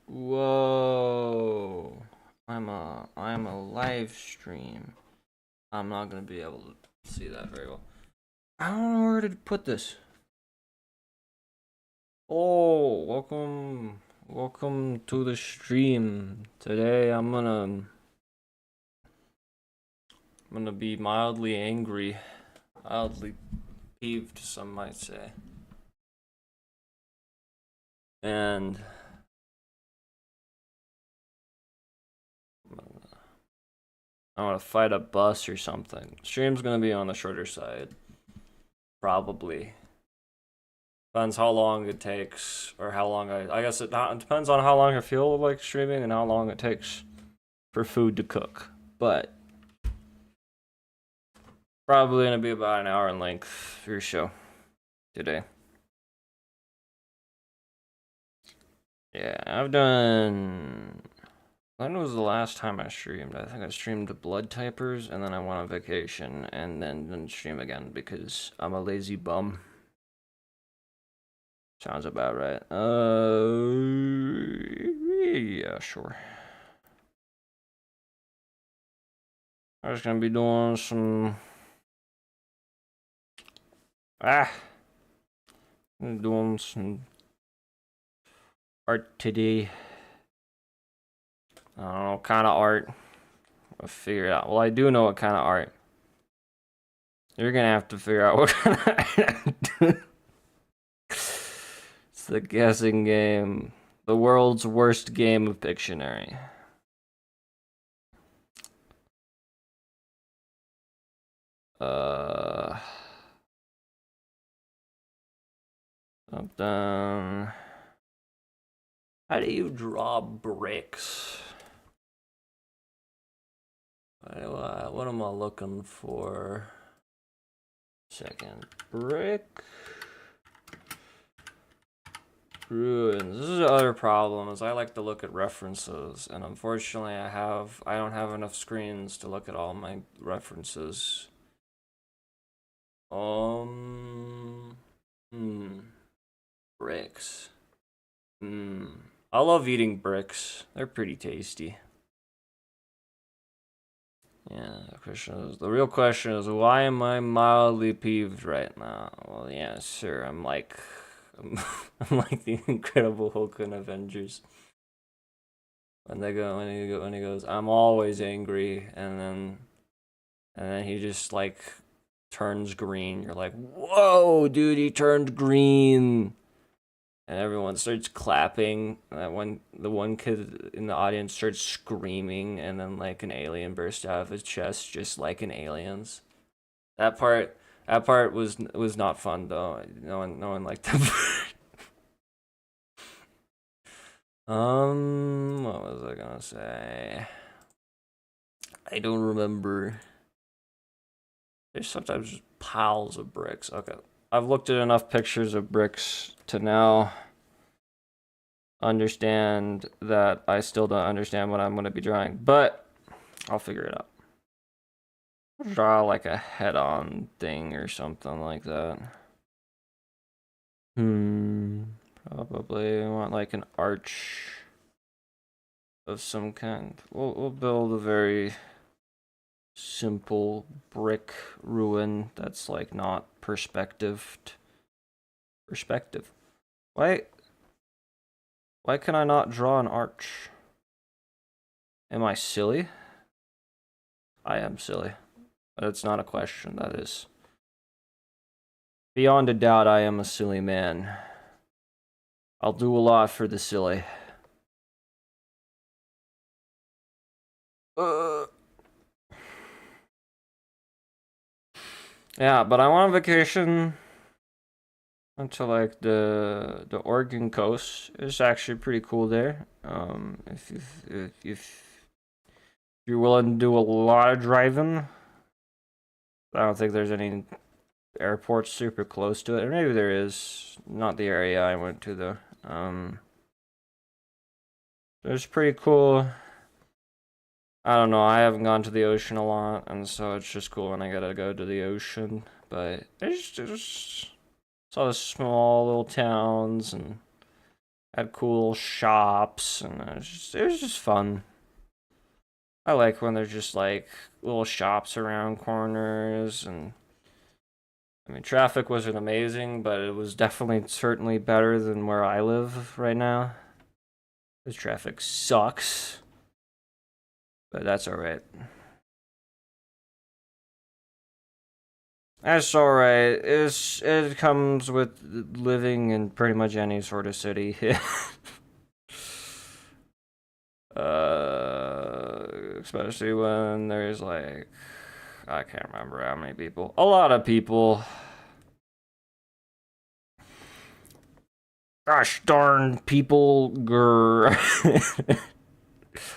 Whoa. I'm a live stream. I'm not gonna be able to see that very well. I don't know where to put this. Oh, welcome to the stream. Today I'm gonna be mildly angry, mildly peeved, some might say. And I want to fight a bus or something. Stream's gonna be on the shorter side, probably. Depends how long it takes, or how long I guess it depends on how long I feel like streaming and how long it takes for food to cook. But probably gonna be about an hour in length for your show today. Yeah, I've done. When was the last time I streamed? I think I streamed Blood Typers, and then I went on vacation, and then didn't stream again because I'm a lazy bum. Sounds about right. Yeah, sure. I'm just gonna be doing some. I'm doing some art today. I don't know what kind of art. I'll figure it out. Well, I do know what kind of art. You're gonna have to figure out what kind of art. It's the guessing game. The world's worst game of Pictionary. Something. How do you draw bricks? What am I looking for? Second. Brick. Ruins. This is the other problem, is I like to look at references, and unfortunately I don't have enough screens to look at all my references. Bricks. I love eating bricks. They're pretty tasty. Yeah, the real question is, why am I mildly peeved right now? Well, yeah, sure, I'm like the Incredible Hulk in Avengers. When he goes, I'm always angry, and then he just like turns green. You're like, whoa, dude, he turned green. And everyone starts clapping. The one kid in the audience starts screaming, and then like an alien bursts out of his chest, just like an alien's. That part was not fun though. No one liked that part. What was I gonna say? I don't remember. There's sometimes just piles of bricks. Okay, I've looked at enough pictures of bricks to now understand that I still don't understand what I'm going to be drawing, but I'll figure it out. Draw like a head-on thing or something like that. Probably want like an arch of some kind. We'll build a very simple brick ruin that's like not perspectived. Perspective. Why can I not draw an arch? Am I silly? I am silly. That's not a question, that is. Beyond a doubt, I am a silly man. I'll do a lot for the silly. Yeah, but I want a vacation until like the Oregon coast. It's actually pretty cool there. If you're willing to do a lot of driving, I don't think there's any airports super close to it. Or maybe there is. Not the area I went to though. It's pretty cool. I don't know, I haven't gone to the ocean a lot, and so it's just cool when I gotta go to the ocean. But it's all the small little towns, and Had cool shops, and it was just fun. I like when there's just like little shops around corners, and I mean, traffic wasn't amazing, but it was definitely certainly better than where I live right now. This traffic sucks, but that's all right. That's all right. It comes with living in pretty much any sort of city. Especially when there's like, I can't remember how many people. A lot of people. Gosh darn people, grr.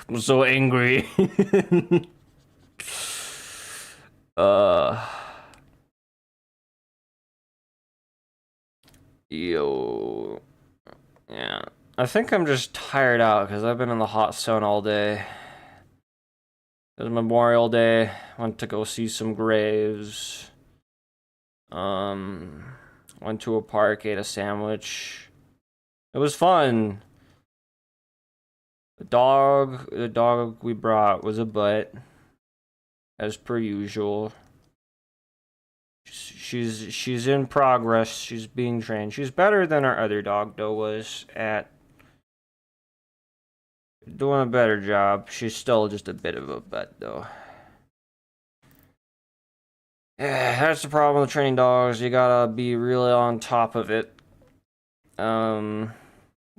I'm so angry. Yo. Yeah. I think I'm just tired out because I've been in the hot sun all day. It was Memorial Day. Went to go see some graves. Went to a park, ate a sandwich. It was fun. The dog we brought was a butt, as per usual. She's in progress. She's being trained. She's better than our other dog though was at doing a better job. She's still just a bit of a butt though. Yeah, that's the problem with training dogs. You gotta be really on top of it.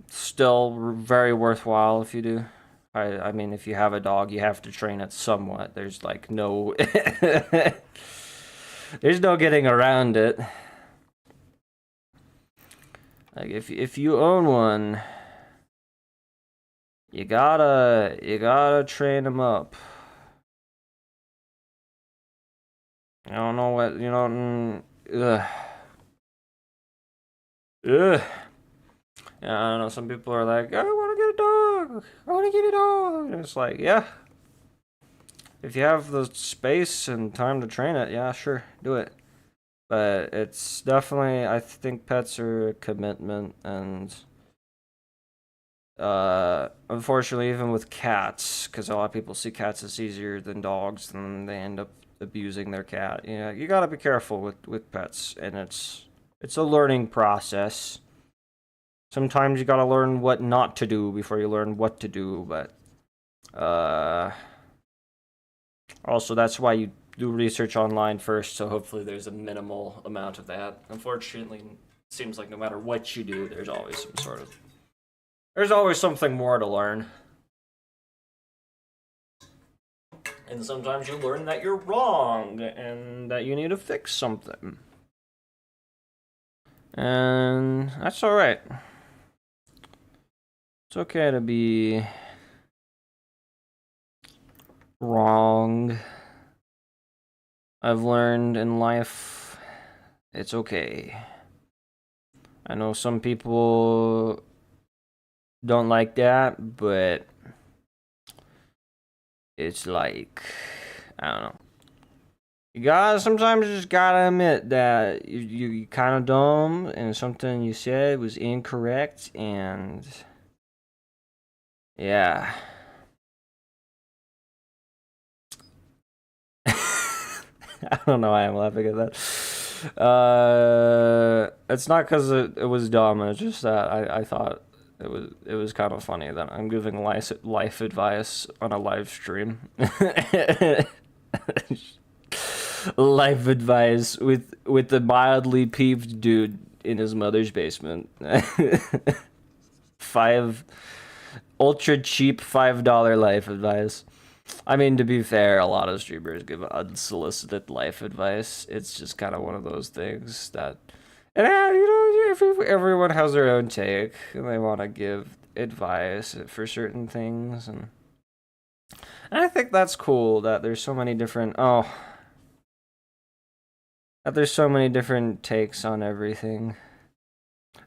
Still very worthwhile if you do. I mean, if you have a dog, you have to train it somewhat. There's like no, there's no getting around it. Like if you own one, you gotta train them up. I don't know what you know. Ugh. Ugh. Yeah, I don't know. Some people are like, I want to get a dog. I want to get a dog. And it's like, yeah. If you have the space and time to train it, yeah, sure, do it. But it's definitely, I think pets are a commitment, and unfortunately, even with cats, because a lot of people see cats as easier than dogs, and they end up abusing their cat. You know, you gotta be careful with pets, and it's a learning process. Sometimes you gotta learn what not to do before you learn what to do, but also that's why you do research online first, so hopefully there's a minimal amount of that. Unfortunately, it seems like no matter what you do, there's always something more to learn. And sometimes you learn that you're wrong and that you need to fix something. And that's alright. It's okay to be wrong. I've learned in life it's okay. I know some people don't like that, but it's like, I don't know. Sometimes you just gotta admit that you kind of dumb and something you said was incorrect, and yeah. I don't know why I'm laughing at that. It's not because it was dumb. It's just that I thought it was kind of funny that I'm giving life advice on a live stream. Life advice with the mildly peeved dude in his mother's basement. Ultra cheap $5 life advice. I mean, to be fair, a lot of streamers give unsolicited life advice. It's just kind of one of those things that, and you know, everyone has their own take, and they want to give advice for certain things, and I think that's cool that there's so many different that there's so many different takes on everything.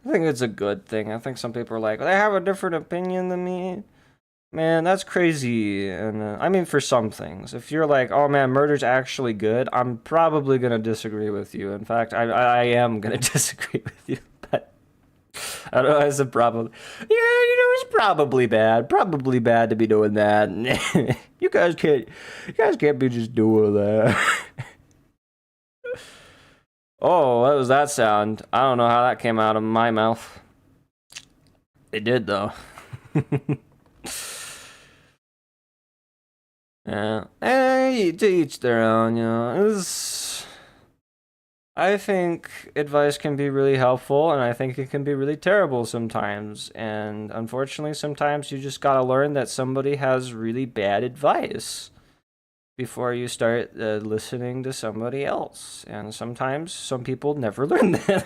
I think it's a good thing. I think some people are like, they have a different opinion than me. Man, that's crazy. And I mean, for some things, if you're like, oh man, murder's actually good, I'm probably gonna disagree with you. In fact, I am gonna disagree with you. But I don't know. I said probably. Yeah, it's probably bad. Probably bad to be doing that. You guys can't. You guys can't be just doing that. Oh, what was that sound? I don't know how that came out of my mouth. It did though. Yeah. To each their own. I think advice can be really helpful, and I think it can be really terrible sometimes. And unfortunately, sometimes you just gotta learn that somebody has really bad advice before you start listening to somebody else. And sometimes some people never learn that.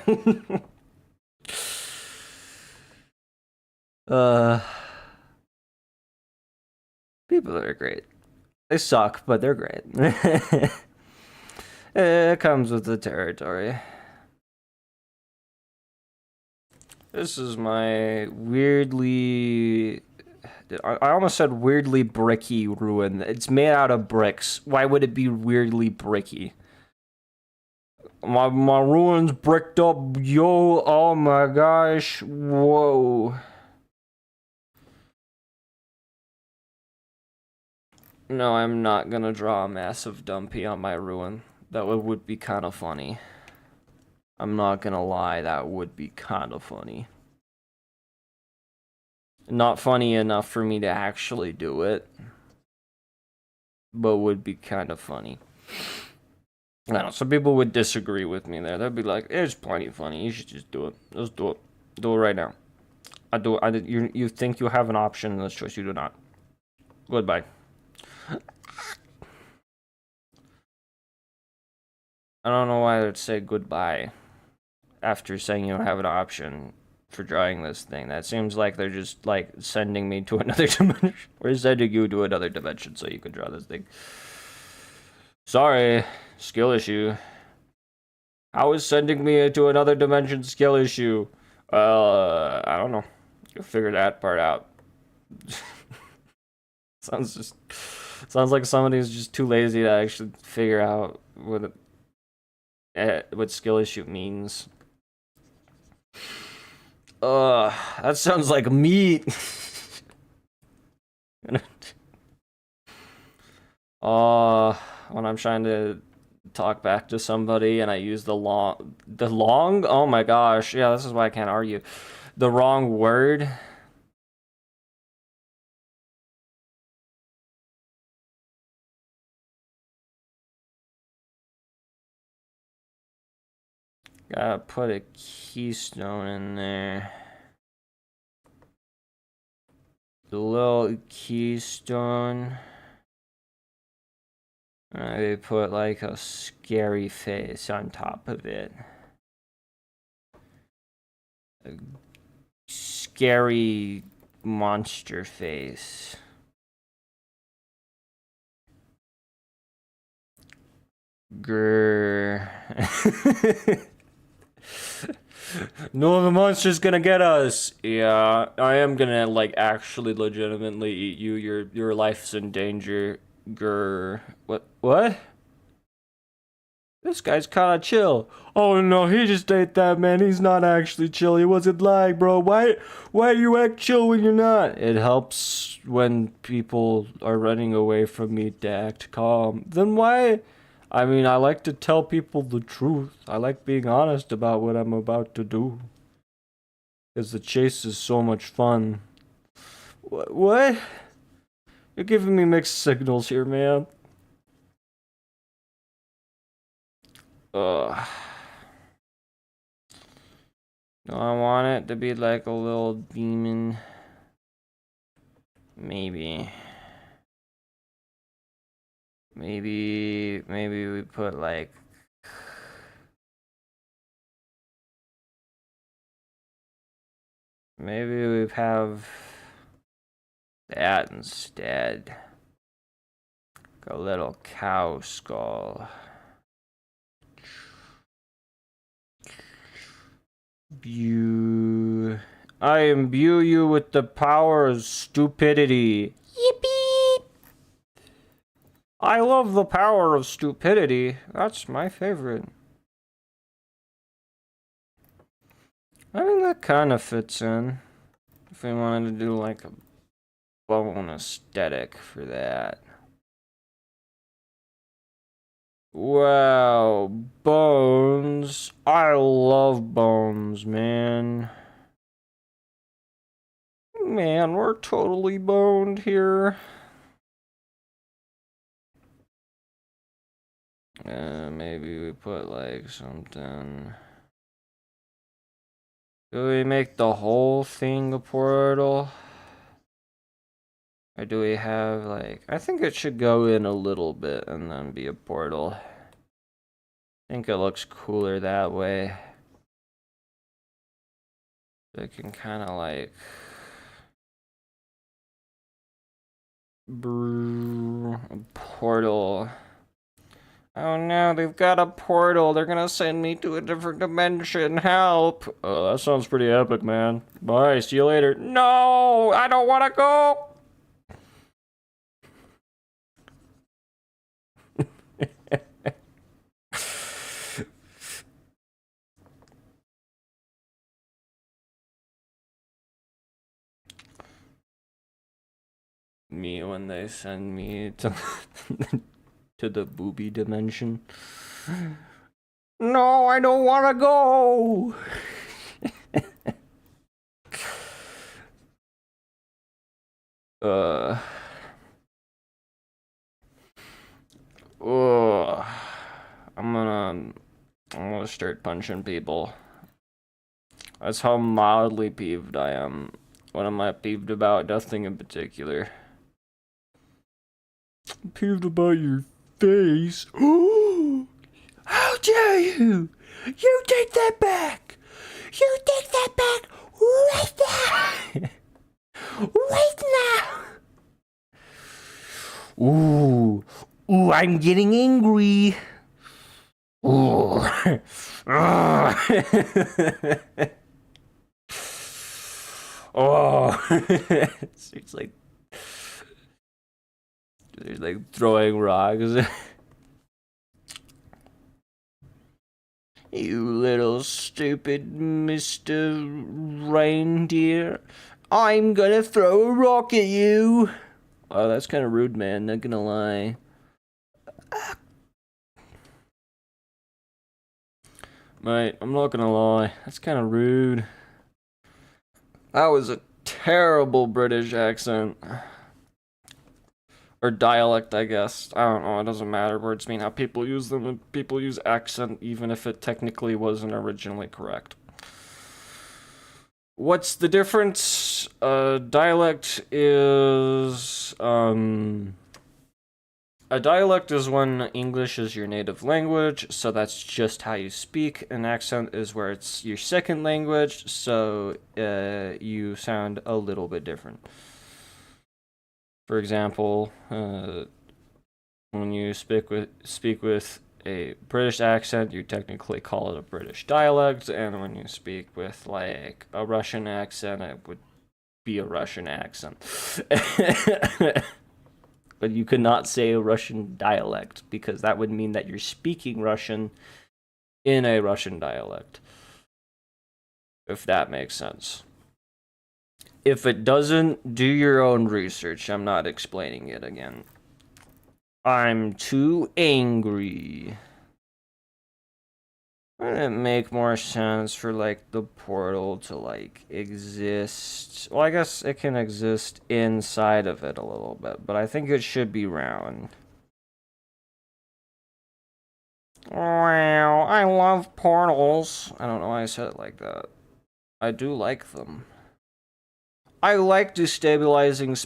People are great. They suck, but they're great. It comes with the territory. This is my weirdly... I almost said weirdly bricky ruin. It's made out of bricks. Why would it be weirdly bricky? My ruin's bricked up, yo. Oh my gosh. Whoa. No, I'm not gonna draw a massive dumpy on my ruin. That would be kind of funny. I'm not gonna lie, that would be kind of funny. Not funny enough for me to actually do it, but would be kind of funny. I don't know, some people would disagree with me there. They'd be like, it's plenty funny, you should just do it. Just do it. Do it right now. You think you have an option in this choice, you do not. Goodbye. I don't know why they'd say goodbye after saying you don't have an option for drawing this thing. That seems like they're just like sending me to another dimension. We're sending you to another dimension so you can draw this thing. Sorry, skill issue. How is sending me to another dimension skill issue? I don't know. You'll figure that part out. Sounds like somebody's just too lazy to actually figure out what skill issue means. That sounds like meat. When I'm trying to talk back to somebody and I use the long, oh my gosh, yeah, this is why I can't argue. The wrong word. Gotta put a keystone in there. The little keystone. They put like a scary face on top of it. A scary monster face. Grrr. No, the monster's gonna get us. Yeah, I am gonna like actually legitimately eat you. Your life's in danger. Grr. What? This guy's kinda chill. Oh no, he just ate that, man. He's not actually chill. He wasn't lying, bro. Why do you act chill when you're not? It helps when people are running away from me to act calm. Then why? I mean, I like to tell people the truth. I like being honest about what I'm about to do. Because the chase is so much fun. What? You're giving me mixed signals here, man. Ugh. Do I want it to be like a little demon? Maybe. Maybe we put like... Maybe we have that instead. Like a little cow skull. I imbue you with the power of stupidity. Yippee! I love the power of stupidity. That's my favorite. I mean, that kind of fits in. If we wanted to do like a bone aesthetic for that. Wow, bones. I love bones, man. Man, we're totally boned here. Maybe we put like something. Do we make the whole thing a portal? Or do we have like, I think it should go in a little bit and then be a portal. I think it looks cooler that way. It can kind of like portal. Oh no, they've got a portal. They're gonna send me to a different dimension. Help! Oh, that sounds pretty epic, man. Bye, see you later. No! I don't wanna go! Me when they send me to to the booby dimension. No, I don't wanna go! Ugh. I'm gonna start punching people. That's how mildly peeved I am. What am I peeved about? Nothing in particular. I'm peeved about your face. How dare you! You take that back! You take that back right now! Right now! Ooh, I'm getting angry. Ooh. Oh, it's like there's like throwing rocks. You little stupid Mr. Reindeer. I'm gonna throw a rock at you. Oh, that's kind of rude, man. Not gonna lie. Mate, I'm not gonna lie. That's kind of rude. That was a terrible British accent. Or dialect, I guess. I don't know, it doesn't matter. Words mean how people use them, and people use accent even if it technically wasn't originally correct. What's the difference? Dialect is, a dialect is when English is your native language, so that's just how you speak. An accent is where it's your second language, so you sound a little bit different. For example, when you speak with a British accent, you technically call it a British dialect, and when you speak with like a Russian accent, it would be a Russian accent. But you could not say a Russian dialect because that would mean that you're speaking Russian in a Russian dialect. If that makes sense. If it doesn't, do your own research. I'm not explaining it again. I'm too angry. Wouldn't it make more sense for like the portal to like exist? Well, I guess it can exist inside of it a little bit, but I think it should be round. Wow, I love portals. I don't know why I said it like that. I do like them. I like destabilizing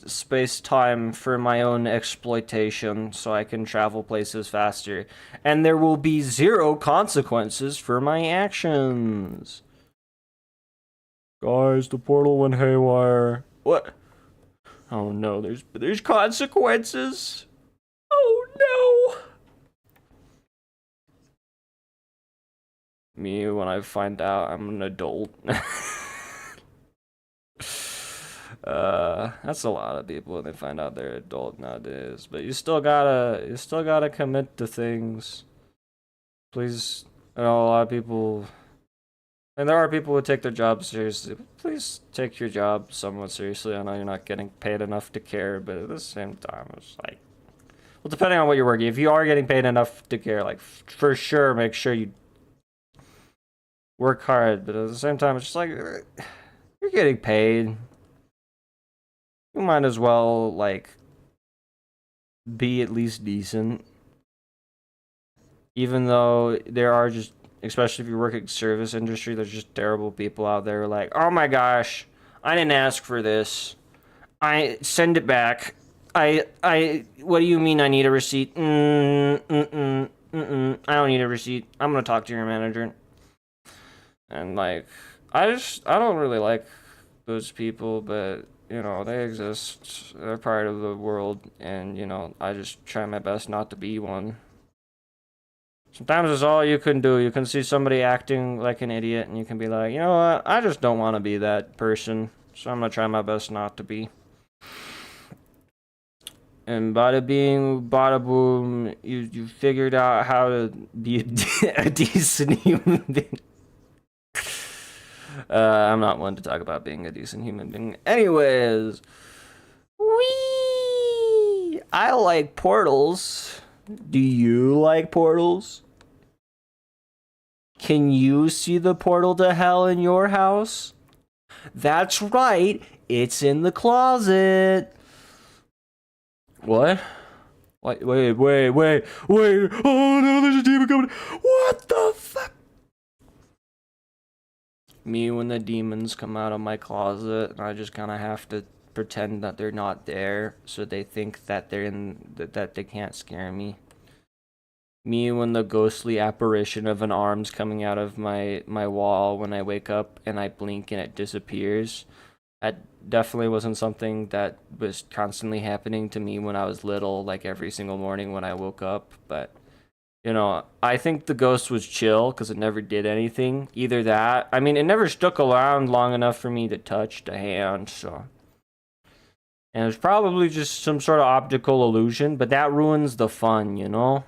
space-time for my own exploitation so I can travel places faster. And there will be zero consequences for my actions. Guys, the portal went haywire. What? Oh no, there's consequences. Oh no. Me when I find out I'm an adult. That's a lot of people when they find out they're adult nowadays. But you still gotta commit to things. Please, I know a lot of people And there are people who take their job seriously. Please take your job somewhat seriously. I know you're not getting paid enough to care, but at the same time, it's like, well, depending on what you're working, if you are getting paid enough to care, like, for sure, make sure you work hard. But at the same time, it's just like, you're getting paid. You might as well, like, be at least decent. Even though there are just, especially if you work in service industry, there's just terrible people out there like, oh my gosh, I didn't ask for this. I send it back. What do you mean I need a receipt? I don't need a receipt. I'm gonna talk to your manager. And like, I don't really like those people, but you know, they exist. They're part of the world, and you know, I just try my best not to be one. Sometimes it's all you can do. You can see somebody acting like an idiot, and you can be like, you know what? I just don't want to be that person, so I'm gonna try my best not to be. And bada bing, bada boom, you figured out how to be a decent human being. I'm not one to talk about being a decent human being. Anyways, wee! I like portals. Do you like portals? Can you see the portal to hell in your house? That's right, it's in the closet. What? Wait. Oh no, there's a demon coming. What the fuck? Me when the demons come out of my closet, and I just kind of have to pretend that they're not there, so they think that they're that they can't scare me. Me when the ghostly apparition of an arm's coming out of my wall when I wake up and I blink and it disappears. That definitely wasn't something that was constantly happening to me when I was little, like every single morning when I woke up. But, you know, I think the ghost was chill because it never did anything. Either that, I mean, it never stuck around long enough for me to touch the hand, so. And it was probably just some sort of optical illusion, but that ruins the fun, you know?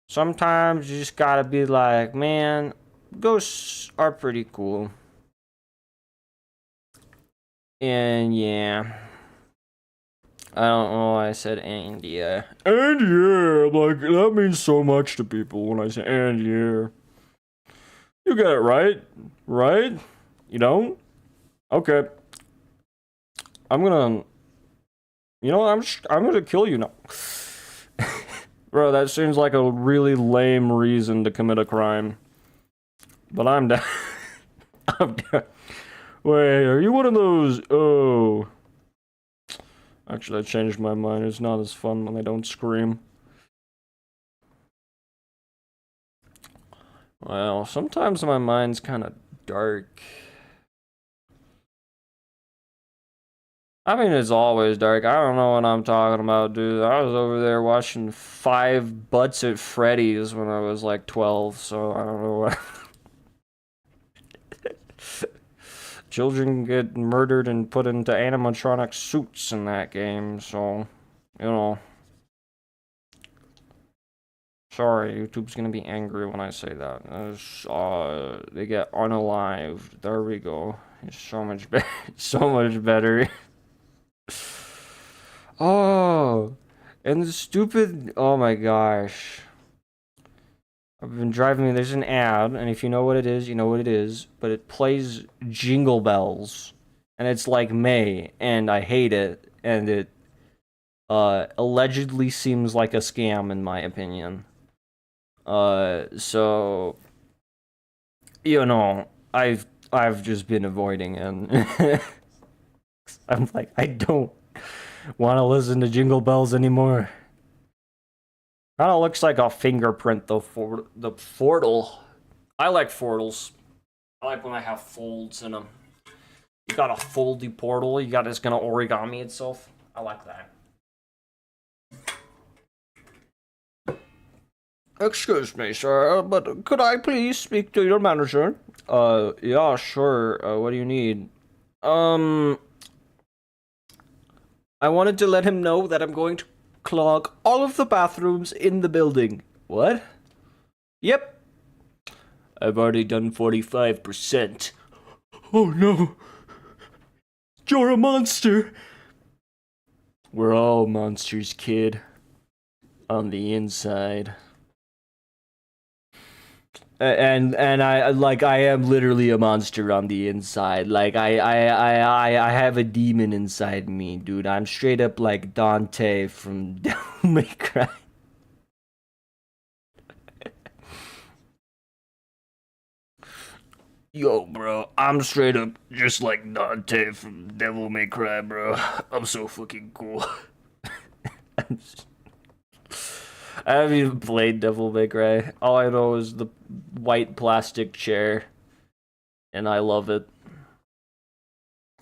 Sometimes you just gotta be like, man, ghosts are pretty cool. And yeah. I don't know why I said and yeah. And yeah, like, that means so much to people when I say and yeah. You get it right? Right? You don't? Okay. I'm gonna... You know, I'm gonna kill you now. Bro, that seems like a really lame reason to commit a crime. But I'm down. I'm down. Wait, are you one of those? Oh. Actually, I changed my mind. It's not as fun when they don't scream. Well, sometimes my mind's kind of dark. I mean, it's always dark. I don't know what I'm talking about, dude. I was over there watching 5 Butts at Freddy's when I was like 12, so I don't know what. Children get murdered and put into animatronic suits in that game, so, you know. Sorry, YouTube's gonna be angry when I say that. They get unalived. There we go. It's so much better. So much better. Oh, and the stupid. Oh my gosh. I've been driving me. There's an ad, and if you know what it is, you know what it is. But it plays Jingle Bells, and it's like May, and I hate it. And it allegedly seems like a scam, in my opinion. So you know, I've just been avoiding it. I'm like, I don't want to listen to Jingle Bells anymore. Kind of looks like a fingerprint though for the portal. I like portals. I like when I have folds in them. You got a foldy portal. You got it's gonna origami itself. I like that. Excuse me, sir, but could I please speak to your manager? Yeah, sure. What do you need? I wanted to let him know that I'm going to clog all of the bathrooms in the building. What? Yep. I've already done 45%. Oh no! You're a monster! We're all monsters, kid. On the inside. And I am literally a monster on the inside. Like I have a demon inside me, dude. I'm straight up like Dante from Devil May Cry. Yo, bro, I'm straight up just like Dante from Devil May Cry, bro. I'm so fucking cool. I haven't even played Devil May Cry. All I know is the white plastic chair, and I love it.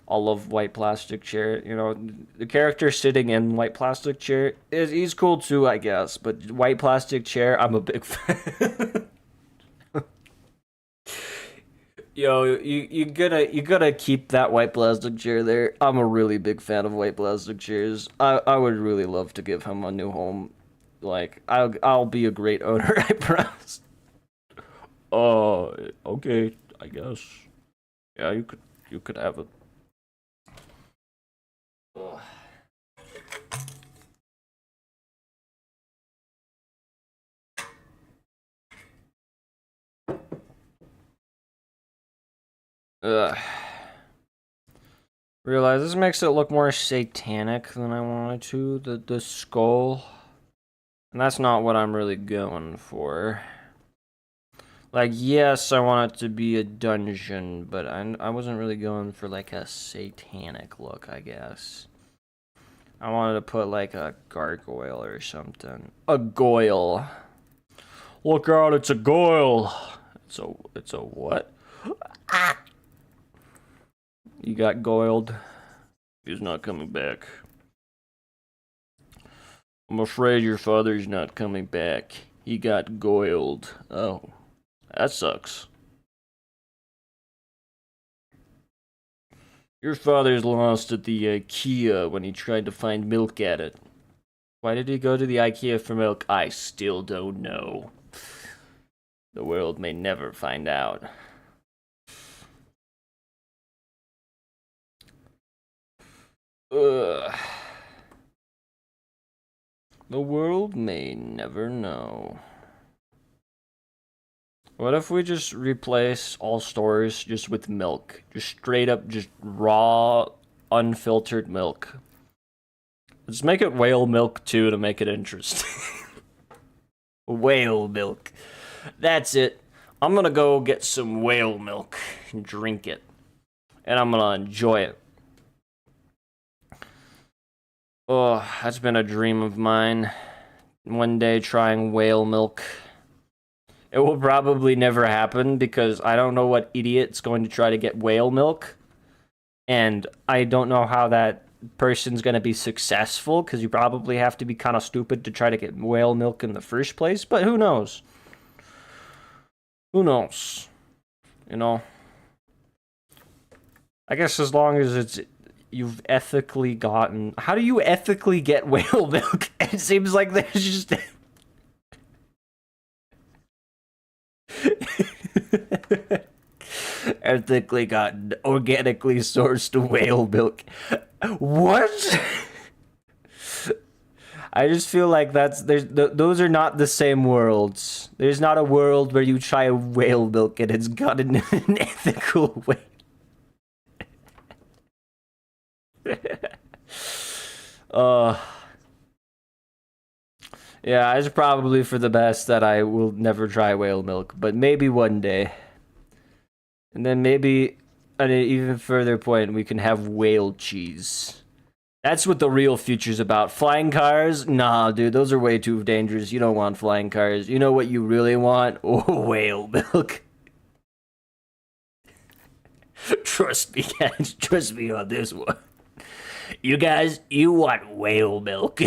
I love white plastic chair. You know, the character sitting in white plastic chair he's cool too, I guess. But white plastic chair, I'm a big fan. Yo, you gotta keep that white plastic chair there. I'm a really big fan of white plastic chairs. I would really love to give him a new home. Like I'll be a great owner, I promise. Oh, okay, I guess. Yeah, you could have it. Ugh. Ugh. Realize this makes it look more satanic than I wanted to, the skull. And that's not what I'm really going for. Like, yes, I want it to be a dungeon, but I wasn't really going for like a satanic look, I guess. I wanted to put like a gargoyle or something. A goyle. Look out, it's a goyle. It's a what? Ah! You got goiled. He's not coming back. I'm afraid your father's not coming back. He got goiled. Oh, that sucks. Your father's lost at the IKEA when he tried to find milk at it. Why did he go to the IKEA for milk? I still don't know. The world may never find out. Ugh. The world may never know. What if we just replace all stores just with milk? Just straight up, just raw, unfiltered milk. Let's make it whale milk too to make it interesting. Whale milk. That's it. I'm gonna go get some whale milk and drink it. And I'm gonna enjoy it. Oh, that's been a dream of mine. One day trying whale milk. It will probably never happen because I don't know what idiot's going to try to get whale milk. And I don't know how that person's going to be successful because you probably have to be kind of stupid to try to get whale milk in the first place. But who knows? Who knows? You know? I guess as long as you've ethically gotten... How do you ethically get whale milk? It seems like there's just... Ethically gotten, organically sourced whale milk. What? I just feel like those are not the same worlds. There's not a world where you try whale milk and it's gotten in an ethical way. Yeah, it's probably for the best that I will never try whale milk, but maybe one day. And then maybe at an even further point, we can have whale cheese. That's what the real future's about. Flying cars? Nah, dude, those are way too dangerous. You don't want flying cars. You know what you really want? Oh, whale milk. Trust me, guys. Trust me on this one. You guys, you want whale milk.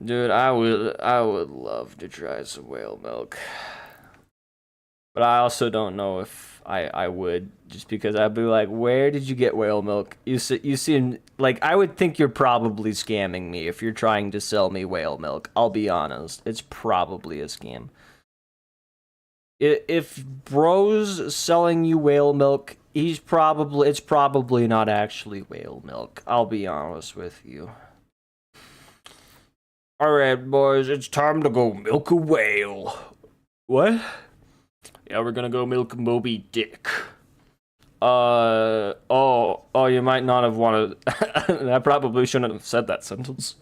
Dude, I would love to try some whale milk. But I also don't know if I would, just because I'd be like, where did you get whale milk? You seem like, I would think you're probably scamming me if you're trying to sell me whale milk. I'll be honest. It's probably a scam. If bro's selling you whale milk, it's probably not actually whale milk. I'll be honest with you. Alright, boys, it's time to go milk a whale. What? Yeah, we're gonna go milk Moby Dick. You might not have wanted. I probably shouldn't have said that sentence.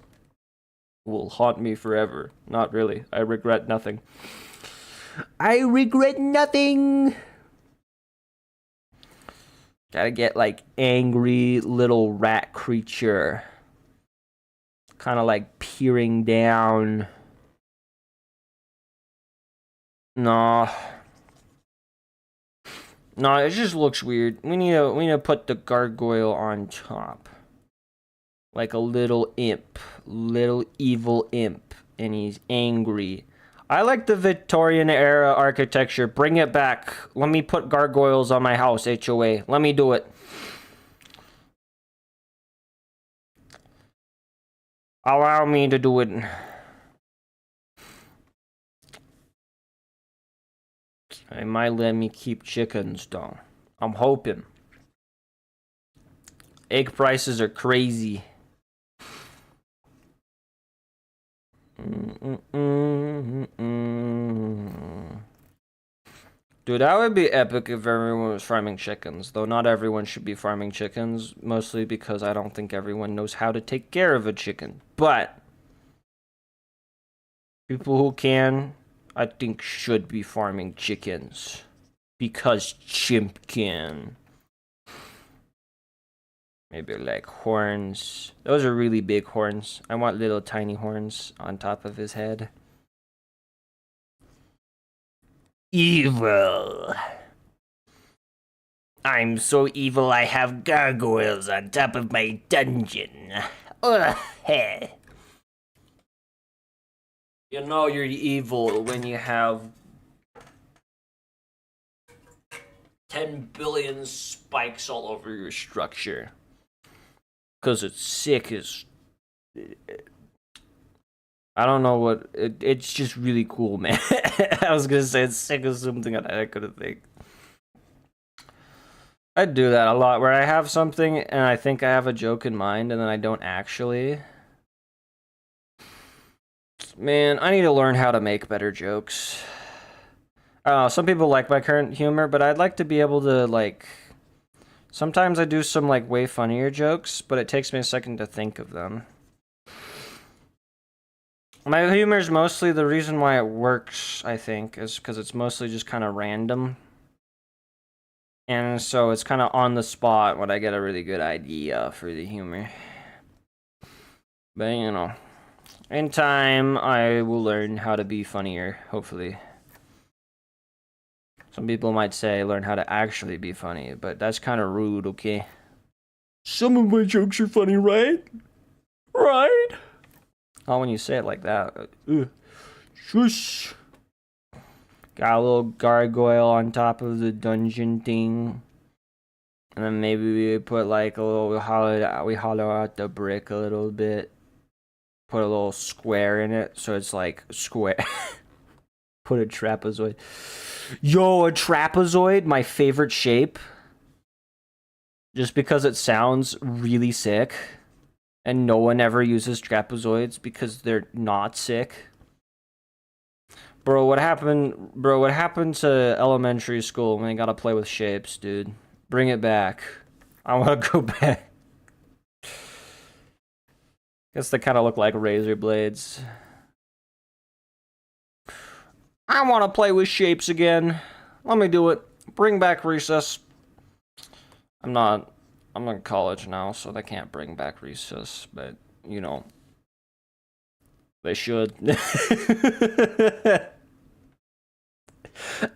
Will haunt me forever. Not really. I regret nothing. I regret nothing. Gotta get like angry little rat creature. Kind of like peering down. No. No, it just looks weird. We need to put the gargoyle on top. Like a little imp. Little evil imp. And he's angry. I like the Victorian era architecture. Bring it back. Let me put gargoyles on my house, HOA. Let me do it. Allow me to do it. They might let me keep chickens, though. I'm hoping. Egg prices are crazy. Dude, that would be epic if everyone was farming chickens. Though not everyone should be farming chickens. Mostly because I don't think everyone knows how to take care of a chicken. But people who can, I think, should be farming chickens. Because chimp can. Maybe like horns. Those are really big horns. I want little tiny horns on top of his head. Evil. I'm so evil I have gargoyles on top of my dungeon. Ugh. You know you're evil when you have 10 billion spikes all over your structure. Because it's sick as... I don't know what... It's just really cool, man. I was gonna say it's sick as something I couldn't think. I do that a lot, where I have something and I think I have a joke in mind and then I don't actually. Man, I need to learn how to make better jokes. I don't know, some people like my current humor, but I'd like to be able to, like... Sometimes I do some, like, way funnier jokes, but it takes me a second to think of them. My humor is mostly the reason why it works, I think, is because it's mostly just kind of random. And so it's kind of on the spot when I get a really good idea for the humor. But, you know, in time, I will learn how to be funnier, hopefully. Some people might say learn how to actually be funny, but that's kind of rude, okay? Some of my jokes are funny, right? Right? Oh, when you say it like that. Shush. Got a little gargoyle on top of the dungeon thing. And then maybe we put like a little, we hollow out the brick a little bit. Put a little square in it, so it's like square. Put a trapezoid. Yo, a trapezoid, my favorite shape. Just because it sounds really sick. And no one ever uses trapezoids because they're not sick. Bro, what happened to elementary school when they gotta play with shapes, dude? Bring it back. I wanna go back. Guess they kinda look like razor blades. I wanna play with shapes again. Let me do it. Bring back recess. I'm in college now, so they can't bring back recess, but, you know, they should.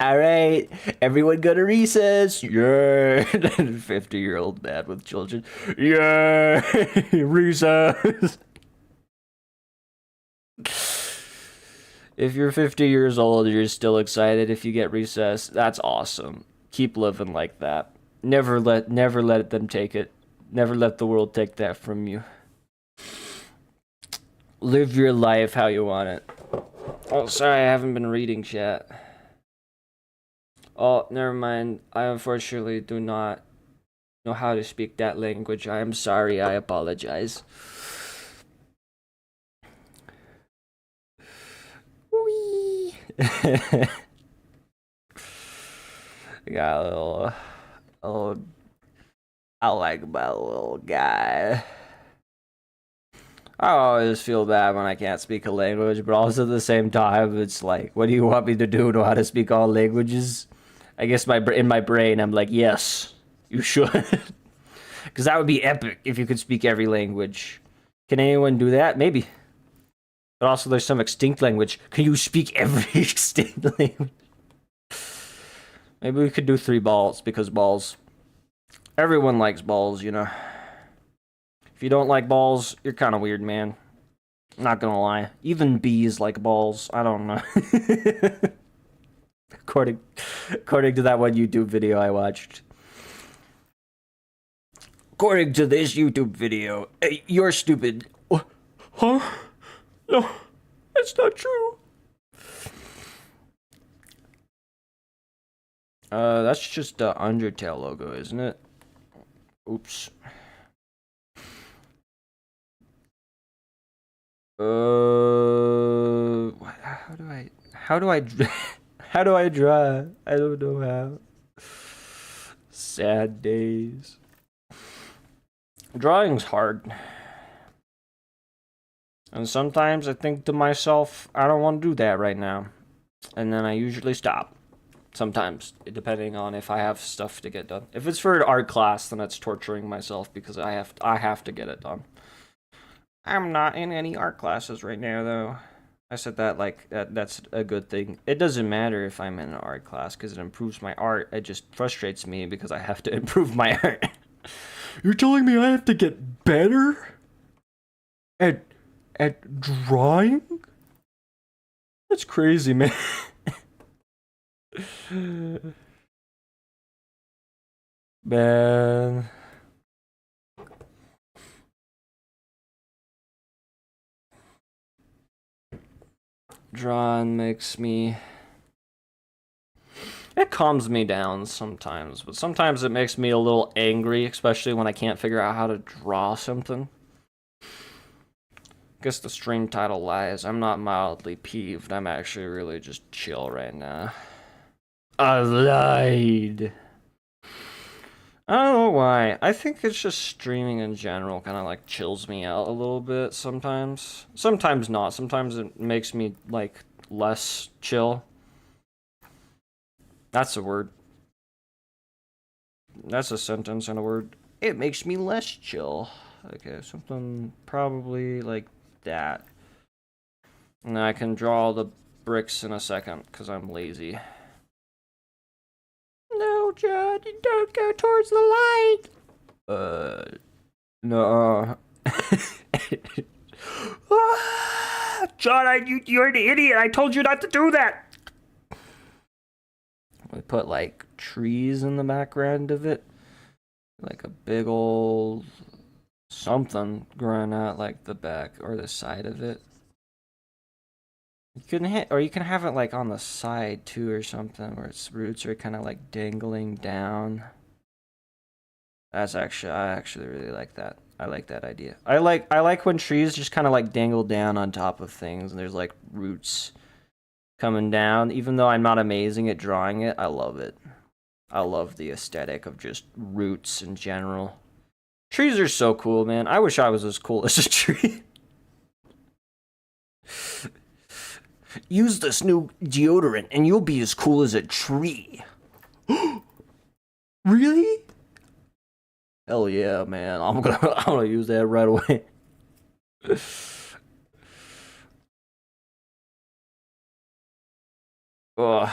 Alright, everyone go to recess. Yeah. 50-year-old man with children. Yeah. Recess. If you're 50 years old, you're still excited if you get recess. That's awesome. Keep living like that. Never let them take it. Never let the world take that from you. Live your life how you want it. Oh, sorry, I haven't been reading chat. Oh, never mind. I unfortunately do not know how to speak that language. I am sorry. I apologize. Wee. Got a little. I like my little guy. I always feel bad when I can't speak a language, but also at the same time, it's like, what do you want me to do? Know how to speak all languages? I guess in my brain, I'm like, yes, you should. Because that would be epic if you could speak every language. Can anyone do that? Maybe. But also, there's some extinct language. Can you speak every extinct language? Maybe we could do 3 balls, because balls. Everyone likes balls, you know. If you don't like balls, you're kind of weird, man. Not gonna lie. Even bees like balls. I don't know. according to that one YouTube video I watched. According to this YouTube video, you're stupid. Huh? No, that's not true. That's just the Undertale logo, isn't it? Oops. How do I how do I draw? I don't know how. Sad days. Drawing's hard. And sometimes I think to myself, I don't want to do that right now. And then I usually stop. Sometimes, depending on if I have stuff to get done. If it's for an art class, then it's torturing myself because I have to get it done. I'm not in any art classes right now, though. I said that like that's a good thing. It doesn't matter if I'm in an art class because it improves my art. It just frustrates me because I have to improve my art. You're telling me I have to get better at drawing? That's crazy, man. Man. Drawing makes me... It calms me down sometimes, but sometimes it makes me a little angry, especially when I can't figure out how to draw something. Guess the stream title lies. I'm not mildly peeved. I'm actually really just chill right now. I lied. I don't know why. I think it's just streaming in general kind of like chills me out a little bit sometimes. Sometimes not. Sometimes it makes me like less chill. That's a word. That's a sentence and a word. It makes me less chill. Okay, something probably like that. And I can draw the bricks in a second because I'm lazy. No, John, you don't go towards the light. No. John, you're an idiot. I told you not to do that. We put like trees in the background of it, like a big old something growing out like the back or the side of it. You can you can have it like on the side too or something where its roots are kind of like dangling down. I actually really like that. I like that idea. I like when trees just kind of like dangle down on top of things and there's like roots coming down. Even though I'm not amazing at drawing it, I love it. I love the aesthetic of just roots in general. Trees are so cool, man. I wish I was as cool as a tree. Use this new deodorant and you'll be as cool as a tree. Really? Hell yeah, man. I'm gonna use that right away. Ugh.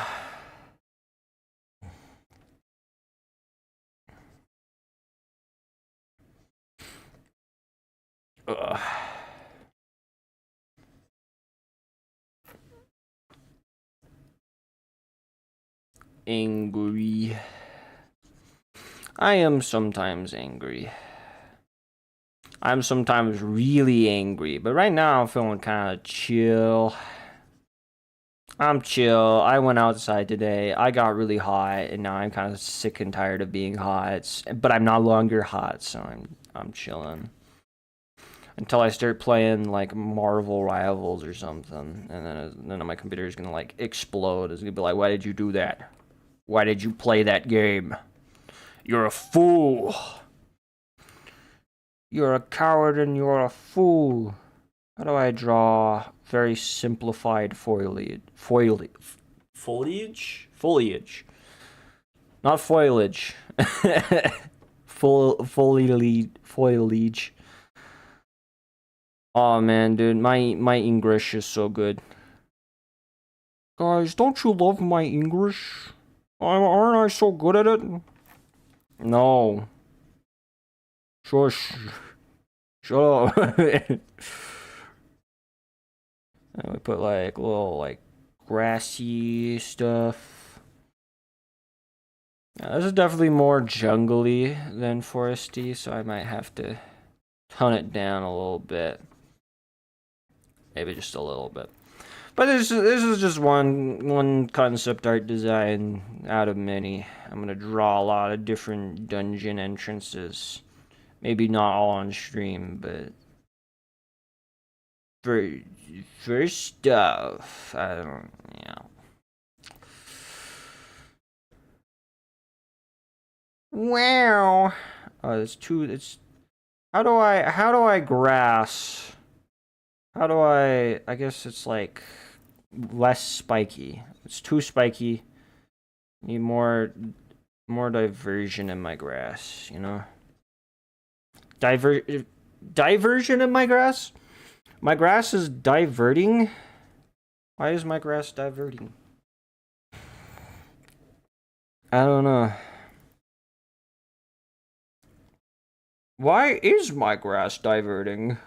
Ugh. angry. I am sometimes angry. I'm sometimes really angry, but right now I'm feeling kind of chill. I'm chill. I went outside today. I got really hot, and now I'm kind of sick and tired of being hot. But I'm no longer hot, so I'm chilling until I start playing like Marvel Rivals or something, and then my computer is gonna like explode. It's gonna be like, why did you do that? Why did you play that game? You're a fool. You're a coward and you're a fool. How do I draw very simplified foliage? Foliage? Not foliage. Foliage. Oh man, dude, my English is so good. Guys, don't you love my English? Aren't I so good at it? No. Shush. Shut up. And we put like little like grassy stuff. Now, this is definitely more jungly than foresty, so I might have to tone it down a little bit. Maybe just a little bit. But this is just one concept art design out of many. I'm gonna draw a lot of different dungeon entrances. Maybe not all on stream, but for stuff, I don't, you know. Wow. It's how do I grass? How do I guess it's like less spiky. It's too spiky. Need more diversion in my grass, you know? Diversion in my grass? My grass is diverting? Why is my grass diverting? I don't know. Why is my grass diverting?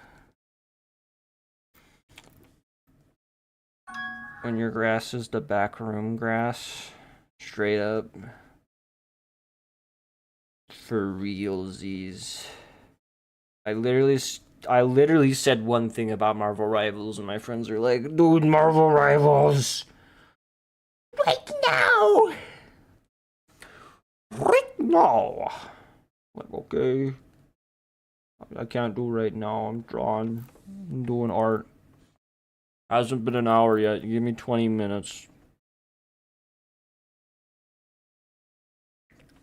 When your grass is the backroom grass. Straight up. For realsies. I literally said one thing about Marvel Rivals, and my friends are like, dude, Marvel Rivals! Right now! Right now! Like, okay. I can't do right now. I'm drawing. I'm doing art. Hasn't been an hour yet. Give me 20 minutes.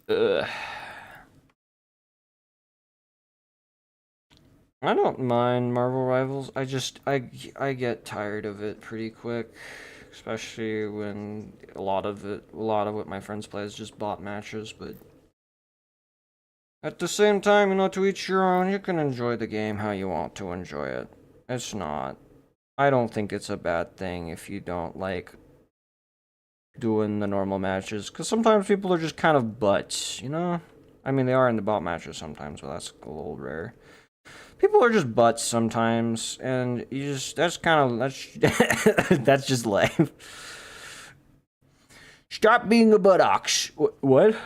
Ugh. I don't mind Marvel Rivals. I get tired of it pretty quick, especially when a lot of what my friends play is just bot matches, but at the same time, you know, to each your own. You can enjoy the game how you want to enjoy it. It's not. I don't think it's a bad thing if you don't like doing the normal matches, because sometimes people are just kind of butts, you know? I mean, they are in the bot matches sometimes, but that's a little rare. People are just butts sometimes, and you just, that's that's just life. Stop being a buttocks. What?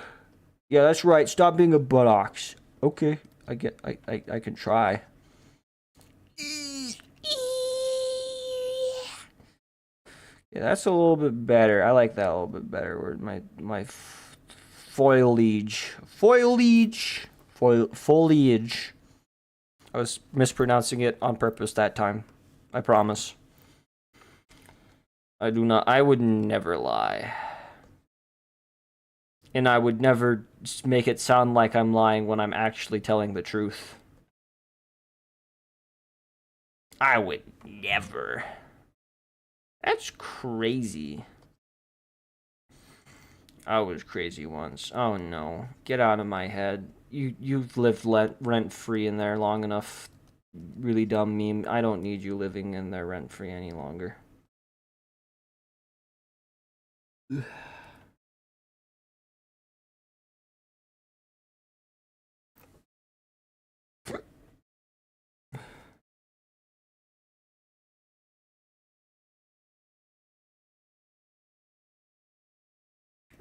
Yeah, that's right. Stop being a buttocks. Okay, I can try. Yeah, that's a little bit better. I like that a little bit better. Where my foliage. I was mispronouncing it on purpose that time. I promise. I would never lie. And I would never make it sound like I'm lying when I'm actually telling the truth. I would never. That's crazy. I was crazy once. Oh no. Get out of my head. You've lived rent-free in there long enough. Really dumb meme. I don't need you living in there rent-free any longer.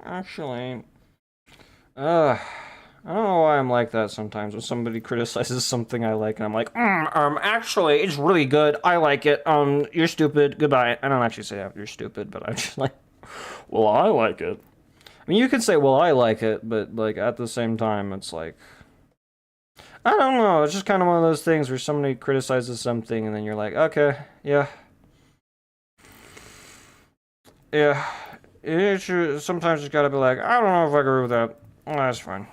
actually, I don't know why I'm like that sometimes when somebody criticizes something I like and I'm like, actually, it's really good. I like it. You're stupid. Goodbye. I don't actually say you're stupid, but I'm just like, well, I like it. I mean, you could say, well, I like it, but like at the same time, it's like, I don't know. It's just kind of one of those things where somebody criticizes something and then you're like, okay, yeah, yeah. Sometimes you gotta be like, I don't know if I agree with that. Oh, that's fine.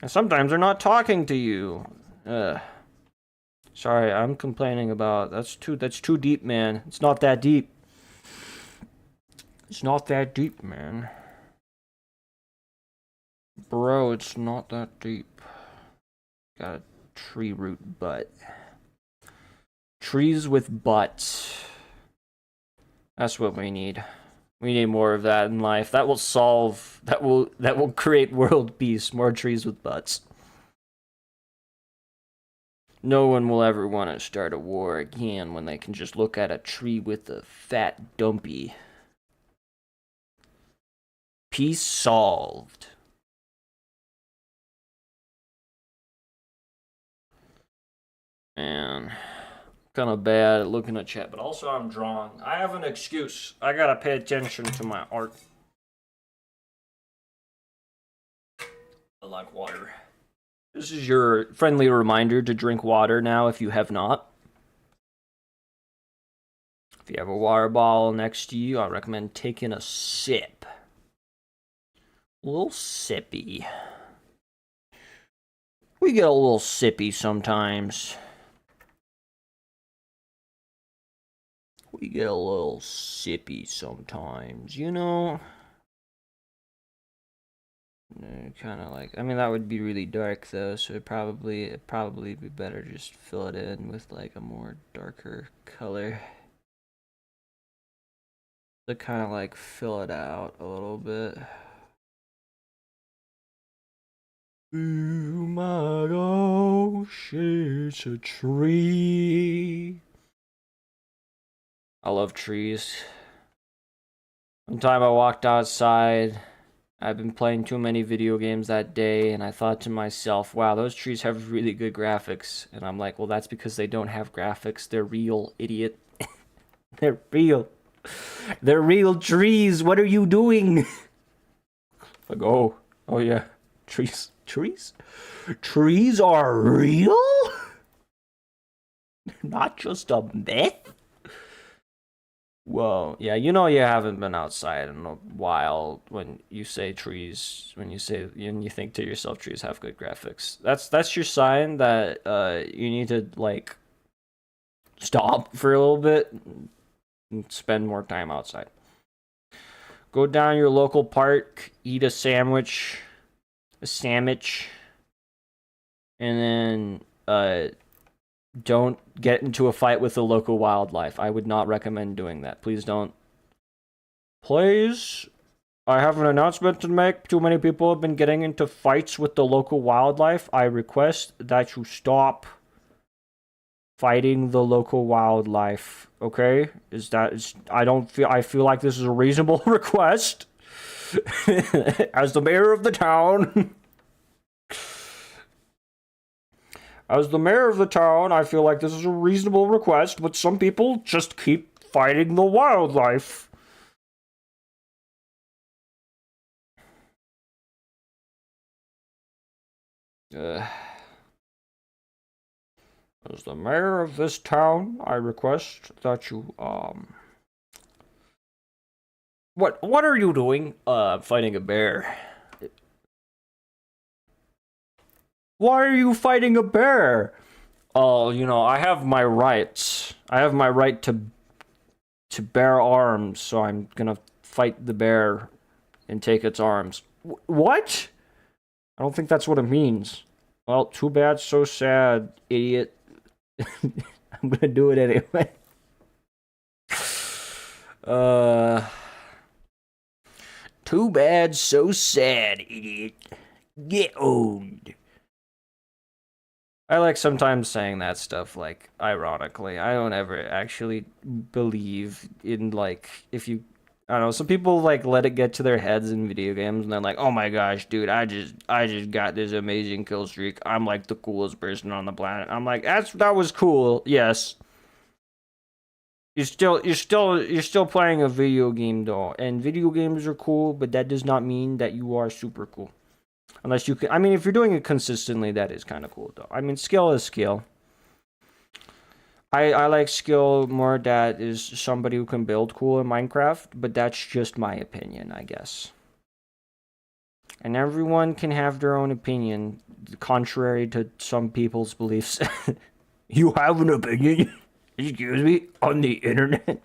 And sometimes they're not talking to you. Sorry, I'm complaining about that's too deep, man. It's not that deep. It's not that deep, man. Bro, it's not that deep. Got a tree root butt. Trees with butts. That's what we need. We need more of that in life. That will create world peace. More trees with butts. No one will ever want to start a war again when they can just look at a tree with a fat dumpy. Peace solved. Man, kind of bad at looking at chat, but also I'm drawing. I have an excuse. I gotta pay attention to my art. I like water. This is your friendly reminder to drink water now if you have not. If you have a water bottle next to you, I recommend taking a sip. A little sippy. We get a little sippy sometimes. We get a little sippy sometimes, you know? Kind of like, I mean, that would be really dark though, so it'd probably be better just fill it in with like a more darker color. To kind of like fill it out a little bit. Oh my gosh, it's a tree. I love trees. One time I walked outside, I've been playing too many video games that day, and I thought to myself, wow, those trees have really good graphics. And I'm like, well, that's because they don't have graphics. They're real, idiot. They're real. They're real trees. What are you doing? Like, oh yeah, trees. Trees are real? Not just a myth? Whoa, yeah, you know you haven't been outside in a while when you say trees, when you think to yourself trees have good graphics. That's your sign that you need to like stop for a little bit and spend more time outside. Go down your local park, eat a sandwich, and then don't get into a fight with the local wildlife. I would not recommend doing that. Please don't. Please, I have an announcement to make. Too many people have been getting into fights with the local wildlife. I request that you stop fighting the local wildlife. Okay? I feel like this is a reasonable request. As the mayor of the town. As the mayor of the town, I feel like this is a reasonable request, but some people just keep fighting the wildlife. As the mayor of this town, I request that you, What are you doing? Fighting a bear. Why are you fighting a bear? Oh, you know, I have my rights. I have my right to bear arms, so I'm gonna fight the bear and take its arms. What? I don't think that's what it means. Well, too bad, so sad, idiot. I'm gonna do it anyway. Too bad, so sad, idiot. Get owned. I like sometimes saying that stuff, like, ironically. I don't ever actually believe in, like, if you I don't know, some people like let it get to their heads in video games and they're like, "Oh my gosh, dude, I just got this amazing kill streak. I'm like the coolest person on the planet." I'm like, that was cool. Yes. You're still playing a video game though. And video games are cool, but that does not mean that you are super cool. Unless you can, I mean, if you're doing it consistently, that is kind of cool though. I mean, skill is skill. I like skill more that is somebody who can build cool in Minecraft, but that's just my opinion, I guess. And everyone can have their own opinion, contrary to some people's beliefs. You have an opinion? Excuse me? On the internet?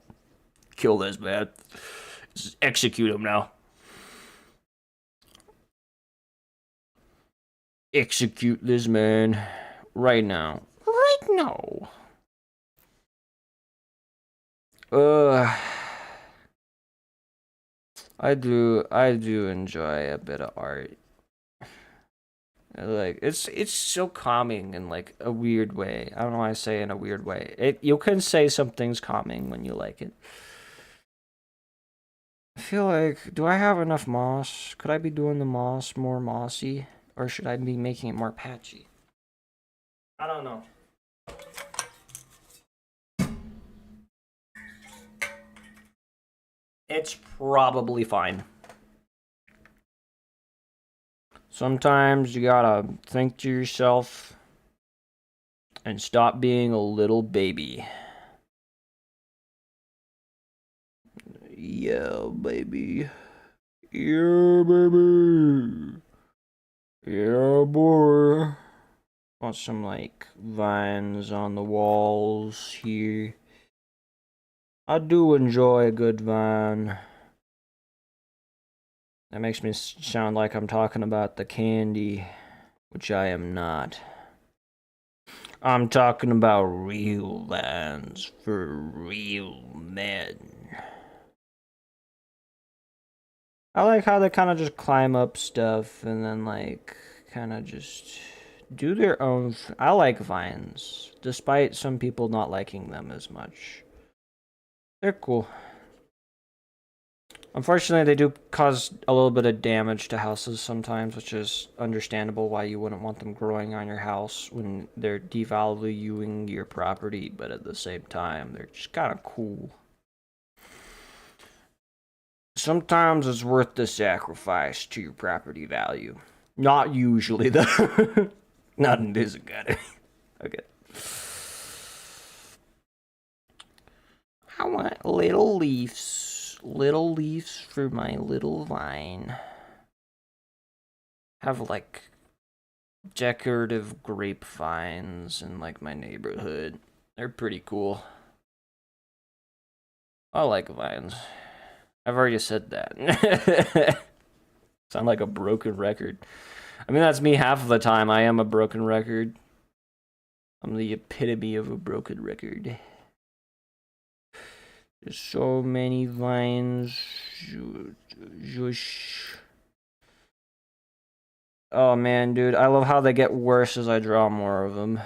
Kill this man. Just execute him now. Execute this man. Right now. Right now. I do enjoy a bit of art. Like it's so calming in like a weird way. I don't know why I say in a weird way. You can say something's calming when you like it. I feel like, do I have enough moss? Could I be doing the moss more mossy? Or should I be making it more patchy? I don't know. It's probably fine. Sometimes you gotta think to yourself and stop being a little baby. Yeah, baby. Yeah, baby. Yeah, boy. Want some, like, vines on the walls here. I do enjoy a good vine. That makes me sound like I'm talking about the candy, which I am not. I'm talking about real vines for real men. I like how they kind of just climb up stuff and then, like, kind of just do their own. I like vines, despite some people not liking them as much. They're cool. Unfortunately, they do cause a little bit of damage to houses sometimes, which is understandable why you wouldn't want them growing on your house when they're devaluing your property, but at the same time, they're just kind of cool. Sometimes it's worth the sacrifice to your property value. Not usually, though. Not in this academy. Okay. I want little leaves. Little leaves for my little vine. Have like decorative grapevines in like my neighborhood. They're pretty cool. I like vines. I've already said that. Sound like a broken record. I mean, that's me half of the time. I am a broken record. I'm the epitome of a broken record. There's so many vines. Oh man, dude, I love how they get worse as I draw more of them.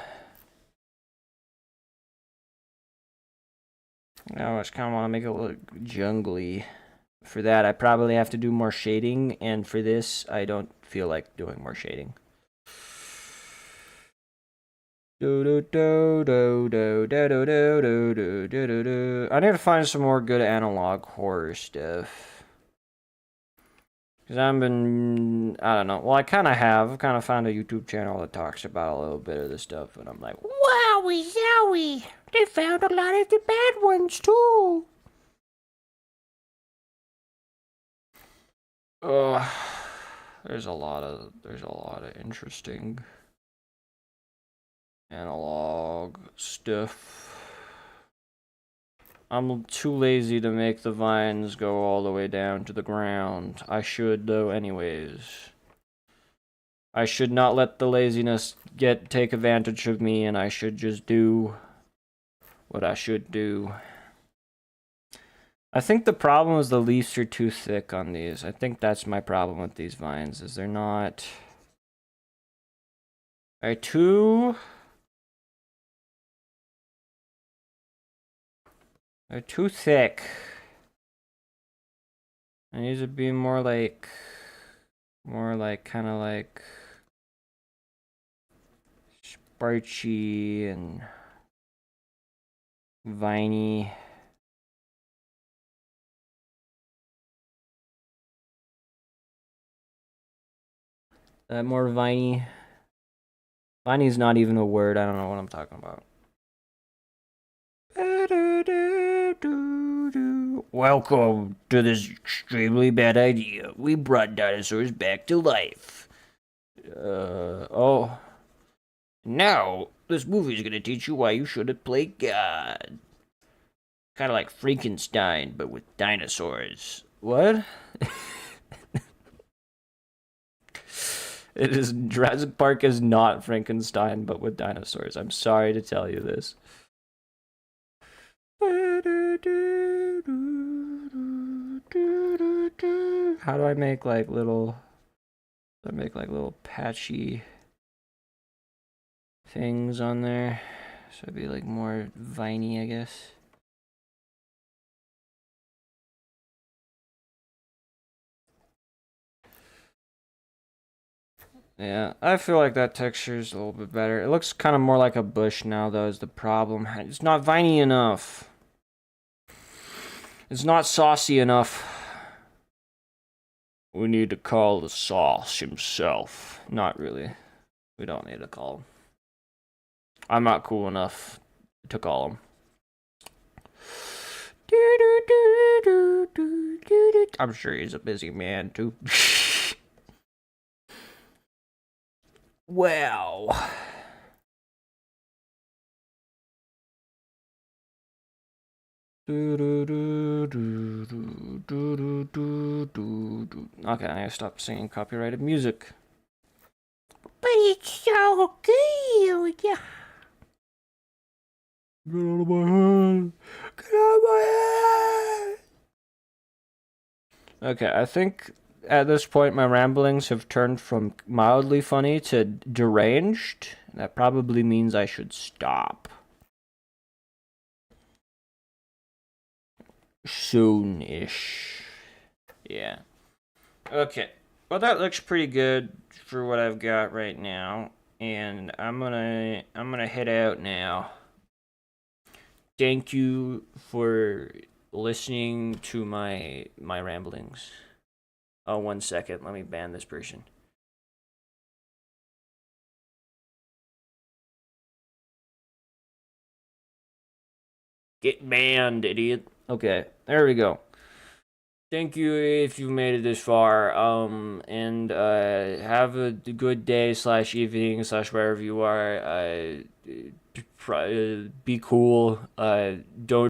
I just kind of want to make it look jungly. For that, I probably have to do more shading, and for this, I don't feel like doing more shading. I need to find some more good analog horror stuff. Because I don't know. Well, I kind of have. I've kind of found a YouTube channel that talks about a little bit of this stuff, and I'm like, wowie zowie! They found a lot of the bad ones, too! There's a lot of interesting analog stuff. I'm too lazy to make the vines go all the way down to the ground. I should, though, anyways. I should not let the laziness take advantage of me, and I should just do what I should do. I think the problem is the leaves are too thick on these. I think that's my problem with these vines, is they're not... They're too thick. It needs to be more like kind of like sparchy and viney. That more viney. Viney's not even a word. I don't know what I'm talking about. Welcome to this extremely bad idea. We brought dinosaurs back to life. Oh. Now, this movie is going to teach you why you shouldn't play God. Kind of like Frankenstein, but with dinosaurs. What? It is Jurassic Park is not Frankenstein, but with dinosaurs. I'm sorry to tell you this. How do I make like little? Do I make like little patchy things on there? So it'd be like more viney, I guess. Yeah, I feel like that texture is a little bit better. It looks kind of more like a bush now, though, is the problem. It's not viney enough. It's not saucy enough. We need to call the sauce himself. Not really. We don't need to call him. I'm not cool enough to call him. I'm sure he's a busy man, too. Wow. Okay, I gotta stop singing copyrighted music. But it's so good. Get out of my head. Get out of my head. Okay, I think at this point my ramblings have turned from mildly funny to deranged. That probably means I should stop. Soon-ish. Yeah. Okay. Well, that looks pretty good for what I've got right now, and I'm gonna head out now. Thank you for listening to my ramblings. Oh, 1 second. Let me ban this person. Get banned, idiot. Okay, there we go. Thank you if you made it this far. And have a good day / evening / wherever you are. Be cool. Don't